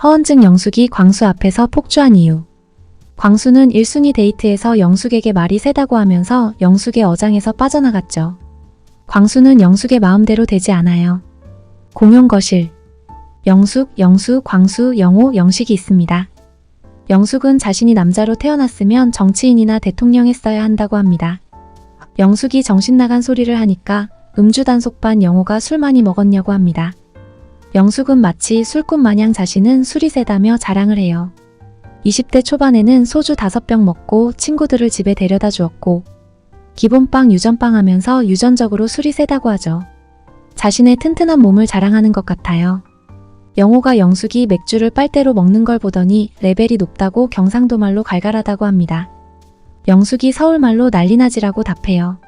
허언증 영숙이 광수 앞에서 폭주한 이유. 광수는 1순위 데이트에서 영숙에게 말이 세다고 하면서 영숙의 어장에서 빠져나갔죠. 광수는 영숙의 마음대로 되지 않아요. 공용 거실. 영숙, 영수, 광수, 영호, 영식이 있습니다. 영숙은 자신이 남자로 태어났으면 정치인이나 대통령 했어야 한다고 합니다. 영숙이 정신 나간 소리를 하니까 음주 단속반 영호가 술 많이 먹었냐고 합니다. 영숙은 마치 술꾼 마냥 자신은 술이 세다며 자랑을 해요. 20대 초반에는 소주 5병 먹고 친구들을 집에 데려다 주었고 기본빵 유전빵 하면서 유전적으로 술이 세다고 하죠. 자신의 튼튼한 몸을 자랑하는 것 같아요. 영호가 영숙이 맥주를 빨대로 먹는 걸 보더니 레벨이 높다고 경상도 말로 갈갈하다고 합니다. 영숙이 서울말로 난리나지라고 답해요.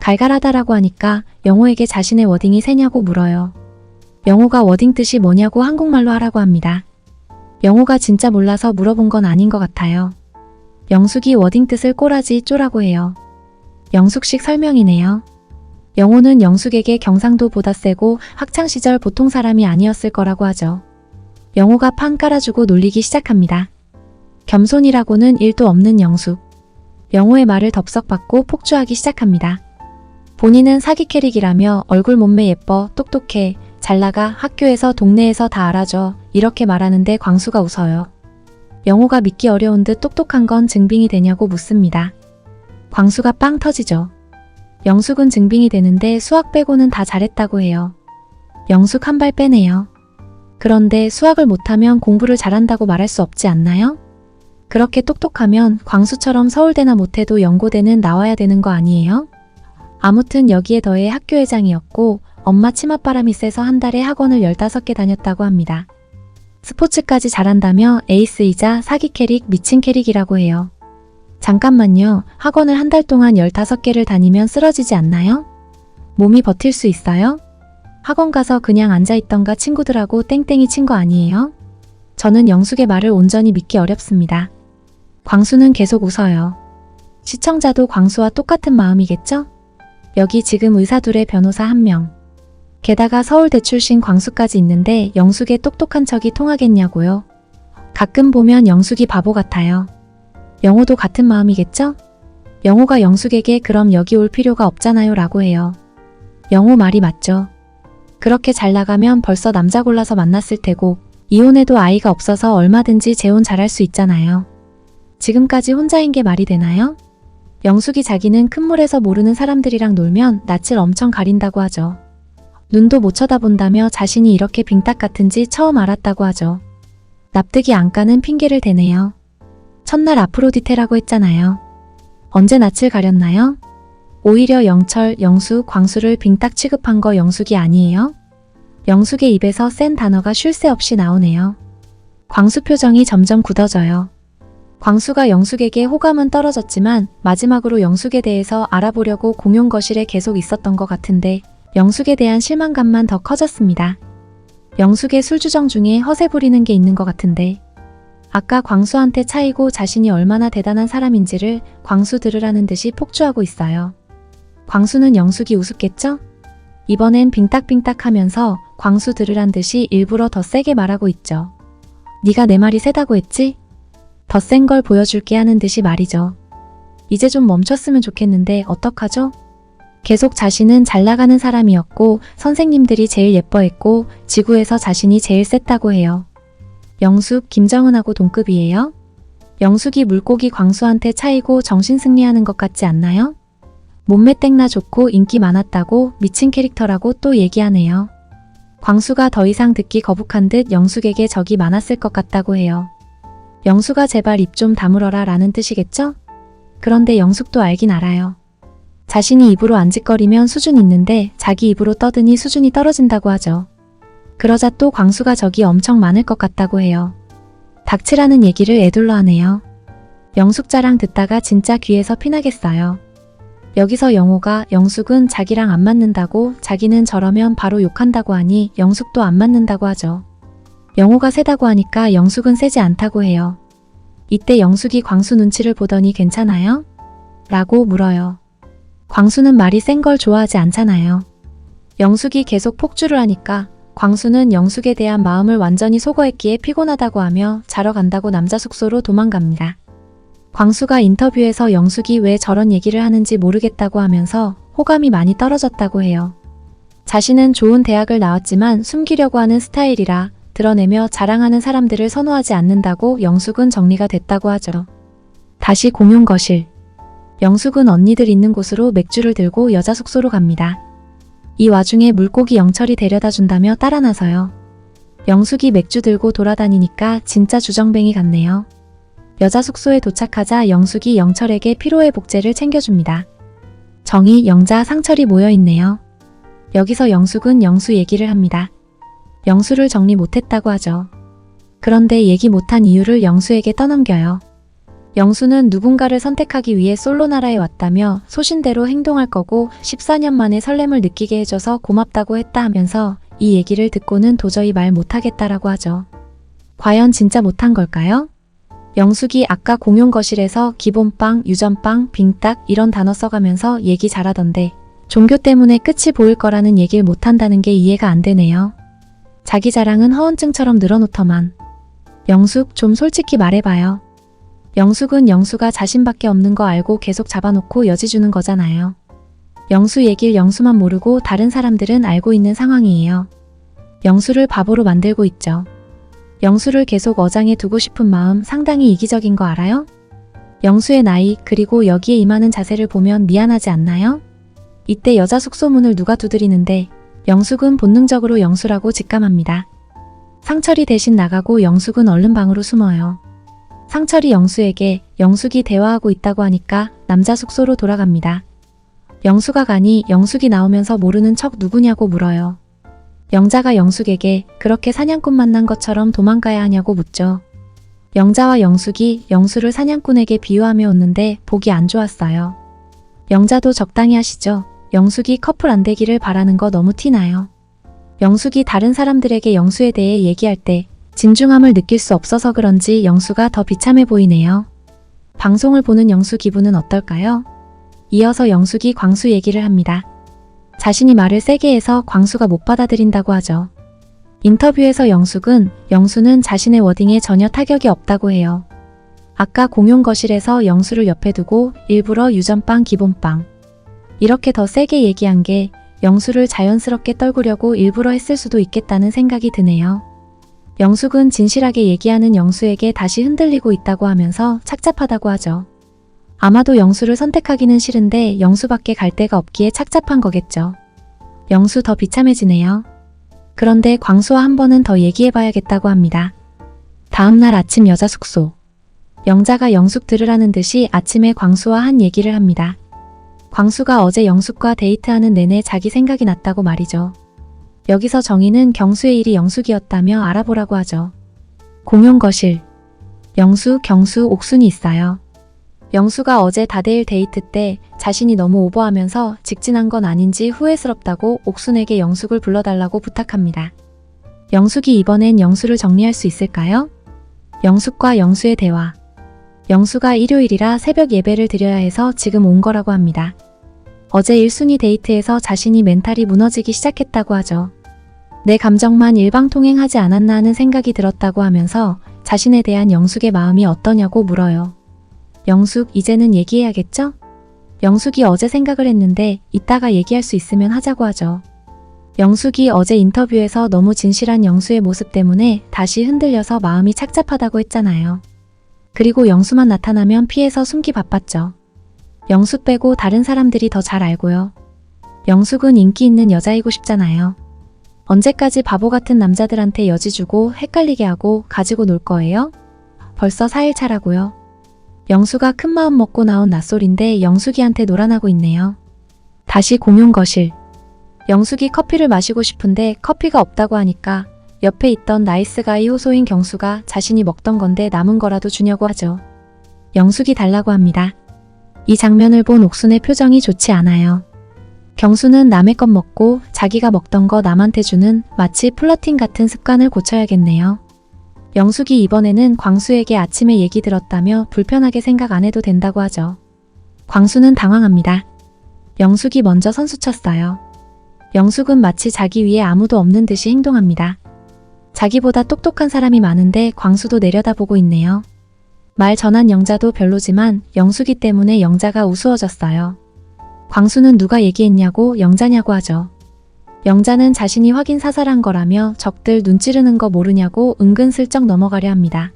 갈갈하다라고 하니까 영호에게 자신의 워딩이 세냐고 물어요. 영호가 워딩 뜻이 뭐냐고 한국말로 하라고 합니다. 영호가 진짜 몰라서 물어본 건 아닌 것 같아요. 영숙이 워딩 뜻을 꼬라지 쪼라고 해요. 영숙식 설명이네요. 영호는 영숙에게 경상도보다 세고 학창시절 보통 사람이 아니었을 거라고 하죠. 영호가 판 깔아주고 놀리기 시작합니다. 겸손이라고는 1도 없는 영숙. 영호의 말을 덥석 받고 폭주하기 시작합니다. 본인은 사기 캐릭이라며 얼굴 몸매 예뻐, 똑똑해, 잘나가, 학교에서 동네에서 다 알아줘 이렇게 말하는데 광수가 웃어요. 영호가 믿기 어려운 듯 똑똑한 건 증빙이 되냐고 묻습니다. 광수가 빵 터지죠. 영숙은 증빙이 되는데 수학 빼고는 다 잘했다고 해요. 영숙 한 발 빼네요. 그런데 수학을 못하면 공부를 잘한다고 말할 수 없지 않나요? 그렇게 똑똑하면 광수처럼 서울대나 못해도 연고대는 나와야 되는 거 아니에요? 아무튼 여기에 더해 학교회장이었고 엄마 치맛바람이 세서 한 달에 학원을 15개 다녔다고 합니다. 스포츠까지 잘한다며 에이스이자 사기 캐릭, 미친 캐릭이라고 해요. 잠깐만요. 학원을 한 달 동안 15개를 다니면 쓰러지지 않나요? 몸이 버틸 수 있어요? 학원 가서 그냥 앉아있던가 친구들하고 땡땡이 친 거 아니에요? 저는 영숙의 말을 온전히 믿기 어렵습니다. 광수는 계속 웃어요. 시청자도 광수와 똑같은 마음이겠죠? 여기 지금 의사 둘에 변호사 1명. 게다가 서울대 출신 광수까지 있는데 영숙의 똑똑한 척이 통하겠냐고요? 가끔 보면 영숙이 바보 같아요. 영호도 같은 마음이겠죠? 영호가 영숙에게 그럼 여기 올 필요가 없잖아요 라고 해요. 영호 말이 맞죠. 그렇게 잘 나가면 벌써 남자 골라서 만났을 테고 이혼해도 아이가 없어서 얼마든지 재혼 잘할 수 있잖아요. 지금까지 혼자인 게 말이 되나요? 영숙이 자기는 큰 물에서 모르는 사람들이랑 놀면 낯을 엄청 가린다고 하죠. 눈도 못 쳐다본다며 자신이 이렇게 빙딱 같은지 처음 알았다고 하죠. 납득이 안 가는 핑계를 대네요. 첫날 아프로디테라고 했잖아요. 언제 낯을 가렸나요? 오히려 영철, 영수, 광수를 빙딱 취급한 거 영숙이 아니에요? 영숙의 입에서 센 단어가 쉴 새 없이 나오네요. 광수 표정이 점점 굳어져요. 광수가 영숙에게 호감은 떨어졌지만 마지막으로 영숙에 대해서 알아보려고 공용 거실에 계속 있었던 것 같은데 영숙에 대한 실망감만 더 커졌습니다. 영숙의 술주정 중에 허세 부리는 게 있는 것 같은데 아까 광수한테 차이고 자신이 얼마나 대단한 사람인지를 광수 들으라는 듯이 폭주하고 있어요. 광수는 영숙이 우습겠죠? 이번엔 빙딱빙딱 하면서 광수 들으란 듯이 일부러 더 세게 말하고 있죠. 네가 내 말이 세다고 했지? 더 센 걸 보여줄게 하는 듯이 말이죠. 이제 좀 멈췄으면 좋겠는데 어떡하죠? 계속 자신은 잘 나가는 사람이었고 선생님들이 제일 예뻐했고 지구에서 자신이 제일 셌다고 해요. 영숙, 김정은하고 동급이에요? 영숙이 물고기 광수한테 차이고 정신승리하는 것 같지 않나요? 몸매 땡나 좋고 인기 많았다고 미친 캐릭터라고 또 얘기하네요. 광수가 더 이상 듣기 거북한 듯 영숙에게 적이 많았을 것 같다고 해요. 영숙아 제발 입 좀 다물어라 라는 뜻이겠죠? 그런데 영숙도 알긴 알아요. 자신이 입으로 안 짓거리면 수준 있는데 자기 입으로 떠드니 수준이 떨어진다고 하죠. 그러자 또 광수가 적이 엄청 많을 것 같다고 해요. 닥치라는 얘기를 애둘러 하네요. 영숙 자랑 듣다가 진짜 귀에서 피나겠어요. 여기서 영호가 영숙은 자기랑 안 맞는다고 자기는 저러면 바로 욕한다고 하니 영숙도 안 맞는다고 하죠. 영호가 세다고 하니까 영숙은 세지 않다고 해요. 이때 영숙이 광수 눈치를 보더니 괜찮아요? 라고 물어요. 광수는 말이 센 걸 좋아하지 않잖아요. 영숙이 계속 폭주를 하니까 광수는 영숙에 대한 마음을 완전히 소거했기에 피곤하다고 하며 자러 간다고 남자 숙소로 도망갑니다. 광수가 인터뷰에서 영숙이 왜 저런 얘기를 하는지 모르겠다고 하면서 호감이 많이 떨어졌다고 해요. 자신은 좋은 대학을 나왔지만 숨기려고 하는 스타일이라 드러내며 자랑하는 사람들을 선호하지 않는다고 영숙은 정리가 됐다고 하죠. 다시 공용 거실. 영숙은 언니들 있는 곳으로 맥주를 들고 여자 숙소로 갑니다. 이 와중에 물고기 영철이 데려다 준다며 따라 나서요. 영숙이 맥주 들고 돌아다니니까 진짜 주정뱅이 같네요. 여자 숙소에 도착하자 영숙이 영철에게 피로회 복제를 챙겨줍니다. 정희, 영자, 상철이 모여있네요. 여기서 영숙은 영수 얘기를 합니다. 영수를 정리 못했다고 하죠. 그런데 얘기 못한 이유를 영수에게 떠넘겨요. 영수는 누군가를 선택하기 위해 솔로나라에 왔다며 소신대로 행동할 거고 14년 만에 설렘을 느끼게 해줘서 고맙다고 했다 하면서 이 얘기를 듣고는 도저히 말 못하겠다라고 하죠. 과연 진짜 못한 걸까요? 영숙이 아까 공용 거실에서 기본빵, 유전빵, 빙딱 이런 단어 써가면서 얘기 잘하던데 종교 때문에 끝이 보일 거라는 얘기를 못한다는 게 이해가 안 되네요. 자기 자랑은 허언증처럼 늘어놓더만. 영숙, 좀 솔직히 말해봐요. 영숙은 영수가 자신밖에 없는 거 알고 계속 잡아놓고 여지 주는 거잖아요. 영수 얘길 영수만 모르고 다른 사람들은 알고 있는 상황이에요. 영수를 바보로 만들고 있죠. 영수를 계속 어장에 두고 싶은 마음 상당히 이기적인 거 알아요? 영수의 나이 그리고 여기에 임하는 자세를 보면 미안하지 않나요? 이때 여자 숙소 문을 누가 두드리는데 영숙은 본능적으로 영수라고 직감합니다. 상철이 대신 나가고 영숙은 얼른 방으로 숨어요. 상철이 영수에게 영숙이 대화하고 있다고 하니까 남자 숙소로 돌아갑니다. 영수가 가니 영숙이 나오면서 모르는 척 누구냐고 물어요. 영자가 영숙에게 그렇게 사냥꾼 만난 것처럼 도망가야 하냐고 묻죠. 영자와 영숙이 영수를 사냥꾼에게 비유하며 웃는데 보기 안 좋았어요. 영자도 적당히 하시죠. 영숙이 커플 안 되기를 바라는 거 너무 티나요. 영숙이 다른 사람들에게 영수에 대해 얘기할 때 진중함을 느낄 수 없어서 그런지 영수가 더 비참해 보이네요. 방송을 보는 영수 기분은 어떨까요? 이어서 영숙이 광수 얘기를 합니다. 자신이 말을 세게 해서 광수가 못 받아들인다고 하죠. 인터뷰에서 영수는 자신의 워딩에 전혀 타격이 없다고 해요. 아까 공용 거실에서 영수를 옆에 두고 일부러 유전빵, 기본빵 이렇게 더 세게 얘기한 게 영수를 자연스럽게 떨구려고 일부러 했을 수도 있겠다는 생각이 드네요. 영숙은 진실하게 얘기하는 영수에게 다시 흔들리고 있다고 하면서 착잡하다고 하죠. 아마도 영수를 선택하기는 싫은데 영수밖에 갈 데가 없기에 착잡한 거겠죠. 영수 더 비참해지네요. 그런데 광수와 한 번은 더 얘기해봐야겠다고 합니다. 다음날 아침 여자 숙소. 영자가 영숙 들으라는 듯이 아침에 광수와 한 얘기를 합니다. 광수가 어제 영숙과 데이트하는 내내 자기 생각이 났다고 말이죠. 여기서 정희는 경수의 일이 영숙이었다며 알아보라고 하죠. 공용 거실. 영수, 경수, 옥순이 있어요. 영수가 어제 다대일 데이트 때 자신이 너무 오버하면서 직진한 건 아닌지 후회스럽다고 옥순에게 영숙을 불러달라고 부탁합니다. 영숙이 이번엔 영수를 정리할 수 있을까요? 영숙과 영수의 대화. 영수가 일요일이라 새벽 예배를 드려야 해서 지금 온 거라고 합니다. 어제 1순위 데이트에서 자신이 멘탈이 무너지기 시작했다고 하죠. 내 감정만 일방통행하지 않았나 하는 생각이 들었다고 하면서 자신에 대한 영숙의 마음이 어떠냐고 물어요. 영숙, 이제는 얘기해야겠죠? 영숙이 어제 생각을 했는데 이따가 얘기할 수 있으면 하자고 하죠. 영숙이 어제 인터뷰에서 너무 진실한 영수의 모습 때문에 다시 흔들려서 마음이 착잡하다고 했잖아요. 그리고 영수만 나타나면 피해서 숨기 바빴죠. 영수 빼고 다른 사람들이 더 잘 알고요. 영숙은 인기 있는 여자이고 싶잖아요. 언제까지 바보 같은 남자들한테 여지 주고 헷갈리게 하고 가지고 놀 거예요? 벌써 4일차라고요. 영수가 큰 마음 먹고 나온 낯설인데 영숙이한테 놀아나고 있네요. 다시 공용 거실. 영숙이 커피를 마시고 싶은데 커피가 없다고 하니까 옆에 있던 나이스가이 호소인 경수가 자신이 먹던 건데 남은 거라도 주냐고 하죠. 영숙이 달라고 합니다. 이 장면을 본 옥순의 표정이 좋지 않아요. 경수는 남의 것 먹고 자기가 먹던 거 남한테 주는 마치 플러팅 같은 습관을 고쳐야겠네요. 영숙이 이번에는 광수에게 아침에 얘기 들었다며 불편하게 생각 안 해도 된다고 하죠. 광수는 당황합니다. 영숙이 먼저 선수 쳤어요. 영숙은 마치 자기 위에 아무도 없는 듯이 행동합니다. 자기보다 똑똑한 사람이 많은데 광수도 내려다보고 있네요. 말 전한 영자도 별로지만 영숙이 때문에 영자가 우스워졌어요. 광수는 누가 얘기했냐고 영자냐고 하죠. 영자는 자신이 확인 사살한 거라며 적들 눈 찌르는 거 모르냐고 은근슬쩍 넘어가려 합니다.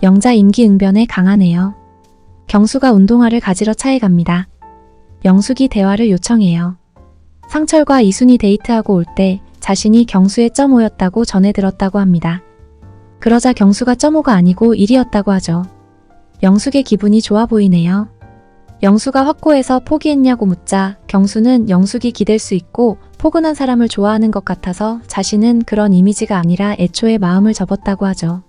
영자 임기응변에 강하네요. 경수가 운동화를 가지러 차에 갑니다. 영숙이 대화를 요청해요. 상철과 이순이 데이트하고 올 때 자신이 경수의 .5였다고 전해 들었다고 합니다. 그러자 경수가 .5가 아니고 1이었다고 하죠. 영숙의 기분이 좋아 보이네요. 영수가 확고해서 포기했냐고 묻자 경수는 영숙이 기댈 수 있고 포근한 사람을 좋아하는 것 같아서 자신은 그런 이미지가 아니라 애초에 마음을 접었다고 하죠.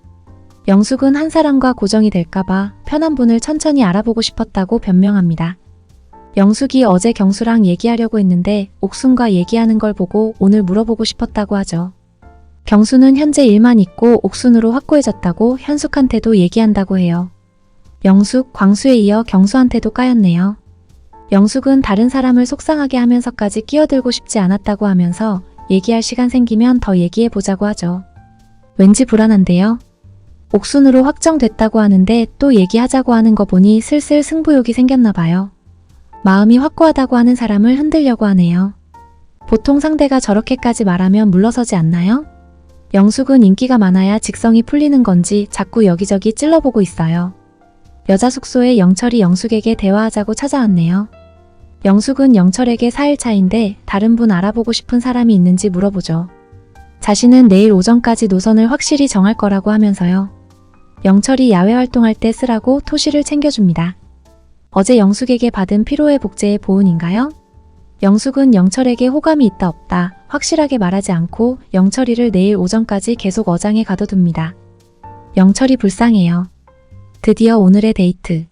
영숙은 한 사람과 고정이 될까봐 편한 분을 천천히 알아보고 싶었다고 변명합니다. 영숙이 어제 경수랑 얘기하려고 했는데 옥순과 얘기하는 걸 보고 오늘 물어보고 싶었다고 하죠. 경수는 현재 일만 있고 옥순으로 확고해졌다고 현숙한테도 얘기한다고 해요. 영숙, 광수에 이어 경수한테도 까였네요. 영숙은 다른 사람을 속상하게 하면서까지 끼어들고 싶지 않았다고 하면서 얘기할 시간 생기면 더 얘기해보자고 하죠. 왠지 불안한데요. 옥순으로 확정됐다고 하는데 또 얘기하자고 하는 거 보니 슬슬 승부욕이 생겼나 봐요. 마음이 확고하다고 하는 사람을 흔들려고 하네요. 보통 상대가 저렇게까지 말하면 물러서지 않나요? 영숙은 인기가 많아야 직성이 풀리는 건지 자꾸 여기저기 찔러보고 있어요. 여자 숙소에 영철이 영숙에게 대화하자고 찾아왔네요. 영숙은 영철에게 4일 차인데 다른 분 알아보고 싶은 사람이 있는지 물어보죠. 자신은 내일 오전까지 노선을 확실히 정할 거라고 하면서요. 영철이 야외 활동할 때 쓰라고 토시를 챙겨줍니다. 어제 영숙에게 받은 피로회복제의 보은인가요? 영숙은 영철에게 호감이 있다 없다 확실하게 말하지 않고 영철이를 내일 오전까지 계속 어장에 가둬둡니다. 영철이 불쌍해요. 드디어 오늘의 데이트.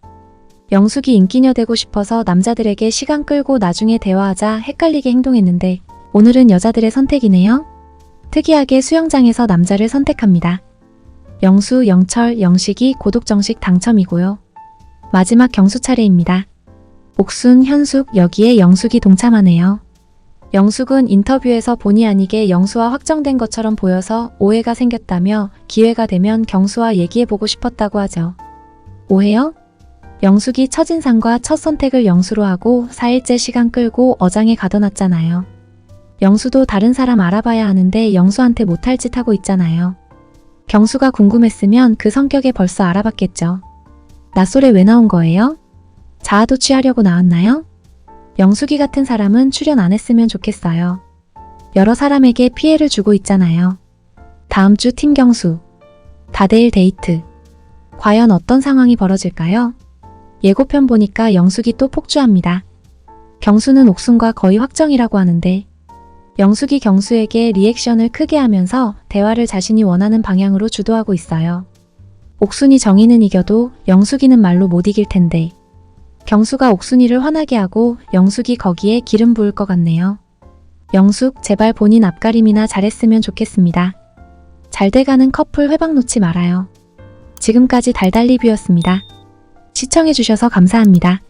영숙이 인기녀 되고 싶어서 남자들에게 시간 끌고 나중에 대화하자 헷갈리게 행동했는데 오늘은 여자들의 선택이네요. 특이하게 수영장에서 남자를 선택합니다. 영수, 영철, 영식이 고독정식 당첨이고요. 마지막 경수 차례입니다. 옥순, 현숙, 여기에 영숙이 동참하네요. 영숙은 인터뷰에서 본의 아니게 영수와 확정된 것처럼 보여서 오해가 생겼다며 기회가 되면 경수와 얘기해보고 싶었다고 하죠. 오해요? 영숙이 첫인상과 첫 선택을 영수로 하고 4일째 시간 끌고 어장에 가둬놨잖아요. 영수도 다른 사람 알아봐야 하는데 영수한테 못할 짓 하고 있잖아요. 경수가 궁금했으면 그 성격에 벌써 알아봤겠죠. 낮솔에 왜 나온 거예요? 자아도 취하려고 나왔나요? 영숙이 같은 사람은 출연 안 했으면 좋겠어요. 여러 사람에게 피해를 주고 있잖아요. 다음 주 팀 경수. 다대일 데이트. 과연 어떤 상황이 벌어질까요? 예고편 보니까 영숙이 또 폭주합니다. 경수는 옥순과 거의 확정이라고 하는데 영숙이 경수에게 리액션을 크게 하면서 대화를 자신이 원하는 방향으로 주도하고 있어요. 옥순이 정의는 이겨도 영숙이는 말로 못 이길 텐데 경수가 옥순이를 화나게 하고 영숙이 거기에 기름 부을 것 같네요. 영숙, 제발 본인 앞가림이나 잘했으면 좋겠습니다. 잘 돼가는 커플 회방 놓지 말아요. 지금까지 달달리뷰였습니다. 시청해주셔서 감사합니다.